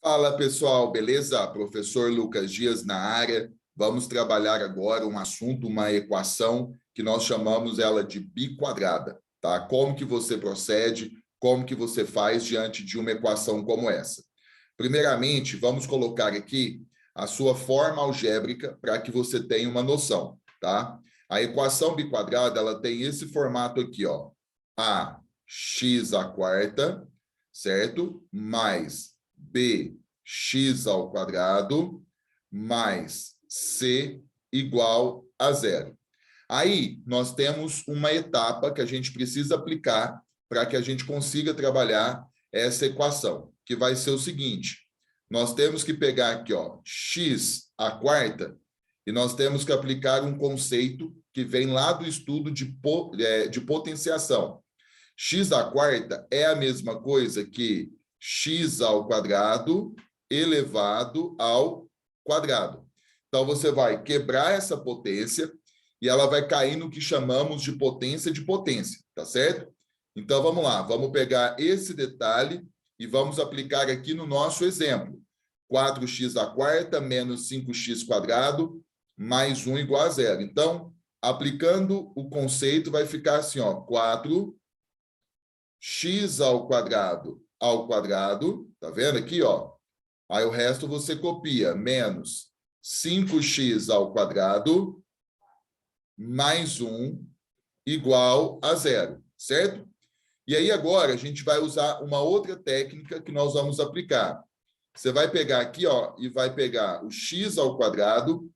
Fala pessoal, beleza? Professor Lucas Dias na área. Vamos trabalhar agora um assunto, uma equação que nós chamamos ela de biquadrada, tá? Como que você procede, como que você faz diante de uma equação como essa? Primeiramente, vamos colocar aqui a sua forma algébrica para que você tenha uma noção, tá? A equação biquadrada, ela tem esse formato aqui, ó. Ax à quarta, certo? Mais bx ao quadrado mais c igual a zero. Aí, nós temos uma etapa que a gente precisa aplicar para que a gente consiga trabalhar essa equação, que vai ser o seguinte: nós temos que pegar aqui, ó, x à quarta, e nós temos que aplicar um conceito que vem lá do estudo de potenciação. X à quarta é a mesma coisa que x ao quadrado elevado ao quadrado. Então, você vai quebrar essa potência e ela vai cair no que chamamos de potência, tá certo? Então, vamos lá. Vamos pegar esse detalhe e vamos aplicar aqui no nosso exemplo. 4x à quarta menos 5x quadrado mais 1 igual a zero. Então, aplicando o conceito, vai ficar assim, ó, 4x ao quadrado, tá vendo aqui, ó? Aí o resto você copia, menos 5x ao quadrado mais 1 igual a zero, certo? E aí agora a gente vai usar uma outra técnica que nós vamos aplicar. Você vai pegar aqui, ó, e vai pegar o x ao quadrado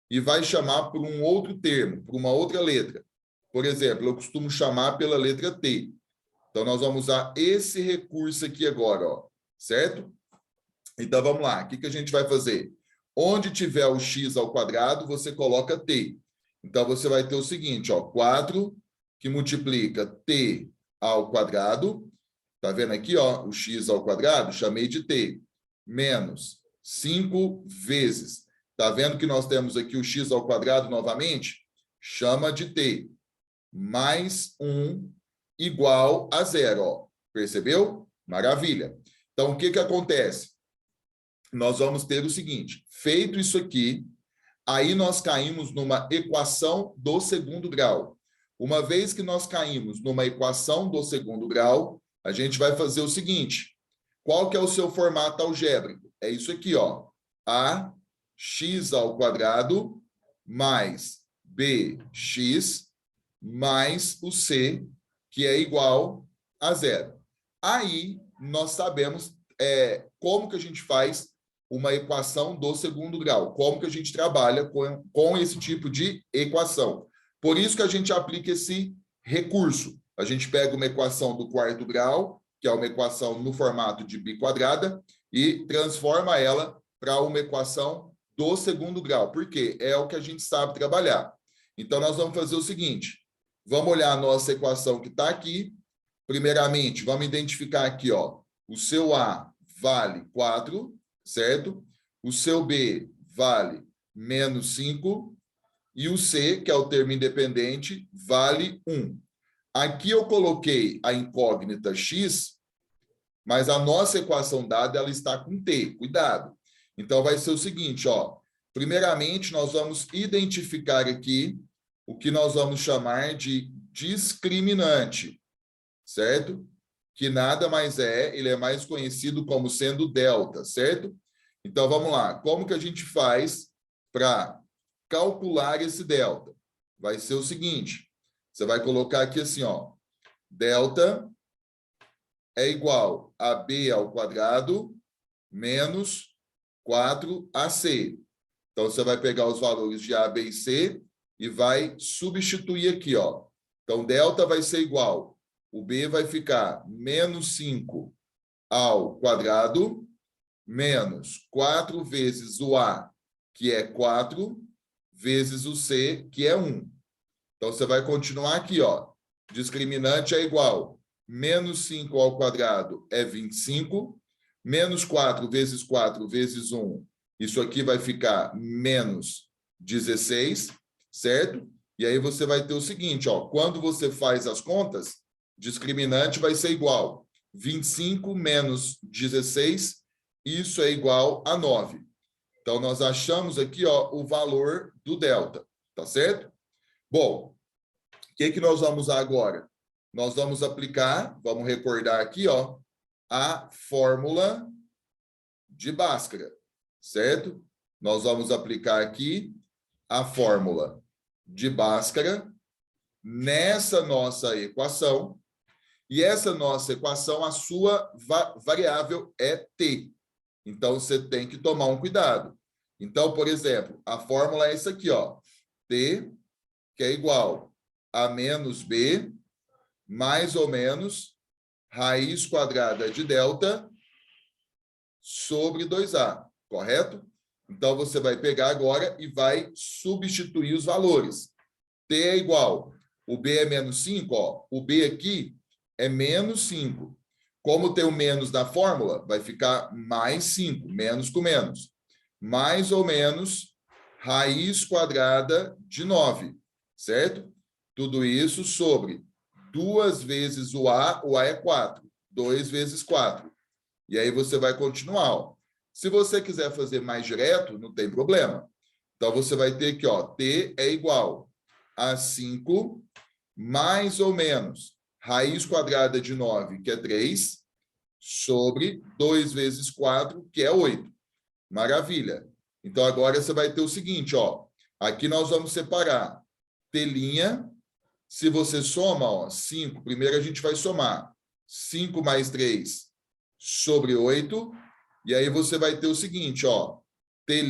e vai chamar por um outro termo, por uma outra letra. Por exemplo, eu costumo chamar pela letra t. Então, nós vamos usar esse recurso aqui agora, ó, certo? Então, vamos lá. O que a gente vai fazer? Onde tiver o x ao quadrado, você coloca t. Então, você vai ter o seguinte, ó, 4 que multiplica t ao quadrado. Tá vendo aqui, ó, o x ao quadrado? Chamei de t. Menos 5 vezes. Tá vendo que nós temos aqui o x ao quadrado novamente? Chama de t. Mais 1 igual a zero, ó. Percebeu? Maravilha. Então, o que acontece? Nós vamos ter o seguinte, feito isso aqui, aí nós caímos numa equação do segundo grau. Uma vez que nós caímos numa equação do segundo grau, a gente vai fazer o seguinte, qual que é o seu formato algébrico? É isso aqui, ó, ax ao quadrado mais bx mais o c, que é igual a zero. Aí, nós sabemos como que a gente faz uma equação do segundo grau, como que a gente trabalha com esse tipo de equação. Por isso que a gente aplica esse recurso. A gente pega uma equação do quarto grau, que é uma equação no formato de biquadrada, e transforma ela para uma equação do segundo grau. Por quê? É o que a gente sabe trabalhar. Então, nós vamos fazer o seguinte. Vamos olhar a nossa equação que está aqui. Primeiramente, vamos identificar aqui, ó, o seu A vale 4, certo? O seu B vale menos 5 e o C, que é o termo independente, vale 1. Aqui eu coloquei a incógnita x, mas a nossa equação dada ela está com t, cuidado. Então, vai ser o seguinte, ó. Primeiramente, nós vamos identificar aqui o que nós vamos chamar de discriminante, certo? Que nada mais ele é mais conhecido como sendo delta, certo? Então, vamos lá. Como que a gente faz para calcular esse delta? Vai ser o seguinte, você vai colocar aqui assim, ó, delta é igual a b ao quadrado menos 4ac. Então, você vai pegar os valores de a, b e c e vai substituir aqui, ó. Então, delta vai ser igual. O b vai ficar menos 5 ao quadrado, menos 4 vezes o a, que é 4, vezes o c, que é 1. Então, você vai continuar aqui, ó. Discriminante é igual. Menos 5 ao quadrado é 25. Menos 4 vezes 4 vezes 1. Isso aqui vai ficar menos 16, certo? E aí você vai ter o seguinte, ó, quando você faz as contas, discriminante vai ser igual 25 menos 16 isso é igual a 9. Então, nós achamos aqui, ó, o valor do delta, tá certo? Bom, o que nós vamos usar agora? Nós vamos aplicar, vamos recordar aqui, ó, a fórmula de Bhaskara, certo? Nós vamos aplicar aqui a fórmula de Bhaskara nessa nossa equação. E essa nossa equação, a sua variável é t. Então, você tem que tomar um cuidado. Então, por exemplo, a fórmula é essa aqui, ó. T, que é igual a menos b, mais ou menos, raiz quadrada de delta sobre 2a, correto? Então, você vai pegar agora e vai substituir os valores. T é igual, o b é menos 5, ó. O b aqui é menos 5. Como tem o menos na fórmula, vai ficar mais 5, menos com menos. Mais ou menos raiz quadrada de 9, certo? Tudo isso sobre 2 vezes o A é 4. 2 vezes 4. E aí você vai continuar, ó. Se você quiser fazer mais direto, não tem problema. Então, você vai ter que, ó, T é igual a 5 mais ou menos raiz quadrada de 9, que é 3, sobre 2 vezes 4, que é 8. Maravilha. Então, agora você vai ter o seguinte, ó. Aqui nós vamos separar T'. Se você soma, ó, 5, primeiro a gente vai somar 5 mais 3 sobre 8. E aí você vai ter o seguinte, ó. T'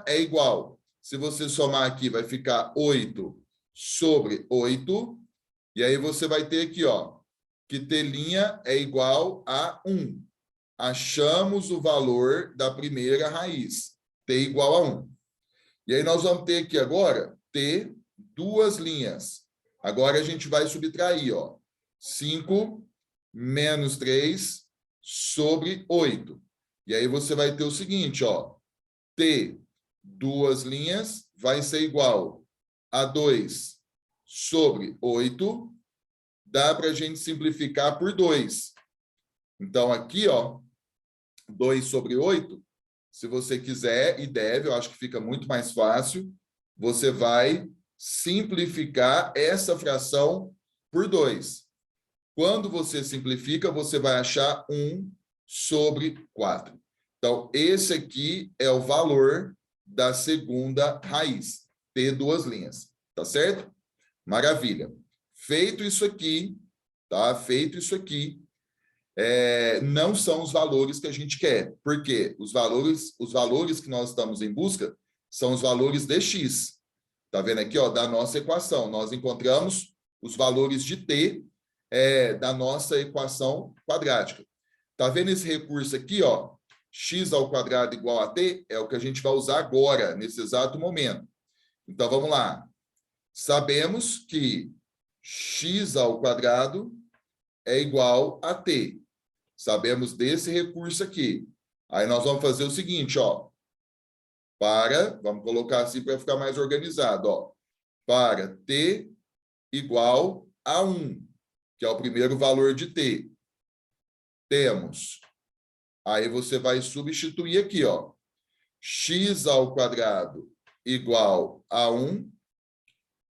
é igual. Se você somar aqui, vai ficar 8 sobre 8. E aí você vai ter aqui, ó, que T' é igual a 1. Achamos o valor da primeira raiz. T igual a 1. E aí nós vamos ter aqui agora T, duas linhas. Agora a gente vai subtrair, ó. 5 menos 3 sobre 8. E aí você vai ter o seguinte, ó. T, duas linhas, vai ser igual a 2 sobre 8. Dá para a gente simplificar por 2. Então, aqui, ó, 2 sobre 8, se você quiser e deve, eu acho que fica muito mais fácil, você vai simplificar essa fração por 2. Quando você simplifica, você vai achar 1 sobre 4. Então, esse aqui é o valor da segunda raiz, T duas linhas, tá certo? Maravilha. Feito isso aqui, tá? Feito isso aqui, não são os valores que a gente quer. Por quê? Os valores que nós estamos em busca são os valores de x. Tá vendo aqui, ó, da nossa equação? Nós encontramos os valores de t da nossa equação quadrática. Tá vendo esse recurso aqui, ó? X ao quadrado igual a t é o que a gente vai usar agora, nesse exato momento. Então, vamos lá. Sabemos que x ao quadrado é igual a t. Sabemos desse recurso aqui. Aí nós vamos fazer o seguinte, ó. Vamos colocar assim para ficar mais organizado, ó. Para t igual a 1, que é o primeiro valor de t. Temos. Aí você vai substituir aqui, ó. X ao quadrado igual a 1.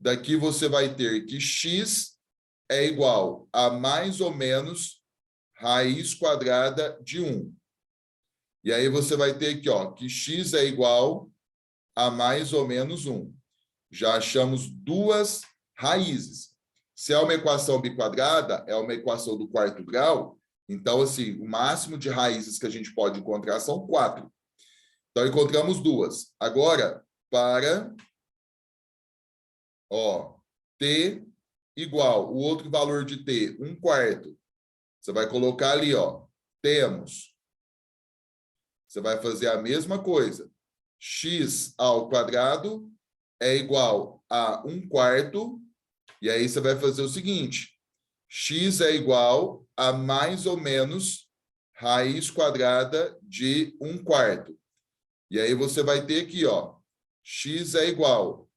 Daqui você vai ter que x é igual a mais ou menos raiz quadrada de 1. E aí você vai ter aqui, ó, que x é igual a mais ou menos 1. Já achamos duas raízes. Se é uma equação biquadrada, é uma equação do quarto grau, então, assim, o máximo de raízes que a gente pode encontrar são 4. Então, encontramos duas. Agora, para, ó, t igual, o outro valor de t, 1/4. Você vai colocar ali, ó, temos. Você vai fazer a mesma coisa. X ao quadrado é igual a 1/4. E aí você vai fazer o seguinte. X é igual a mais ou menos raiz quadrada de 1/4. E aí você vai ter aqui, ó. X é igual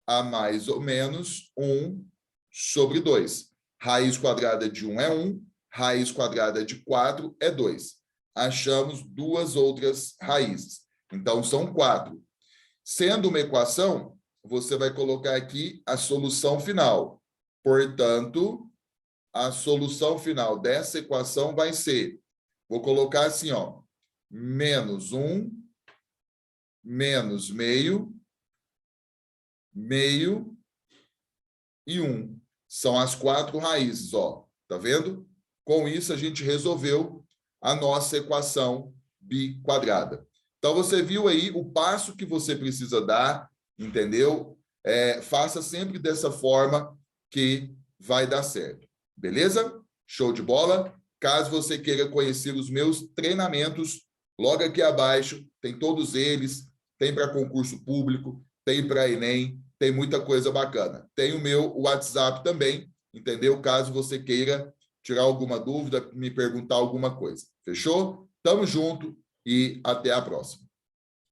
a mais ou menos 1 sobre 2. Raiz quadrada de 1 é 1. Raiz quadrada de 4 é 2. achamos duas outras raízes. Então, são 4. Sendo uma equação, você vai colocar aqui a solução final. Portanto, a solução final dessa equação vai ser, vou colocar assim, ó, menos 1, menos meio, meio e 1. São as 4 raízes, ó. Tá vendo? Com isso, a gente resolveu a nossa equação biquadrada. Então, você viu aí o passo que você precisa dar, entendeu? Faça sempre dessa forma que vai dar certo. Beleza? Show de bola? Caso você queira conhecer os meus treinamentos, logo aqui abaixo, tem todos eles, tem para concurso público, tem para Enem, tem muita coisa bacana. Tem o meu WhatsApp também, entendeu? Caso você queira tirar alguma dúvida, me perguntar alguma coisa. Fechou? Tamo junto e até a próxima.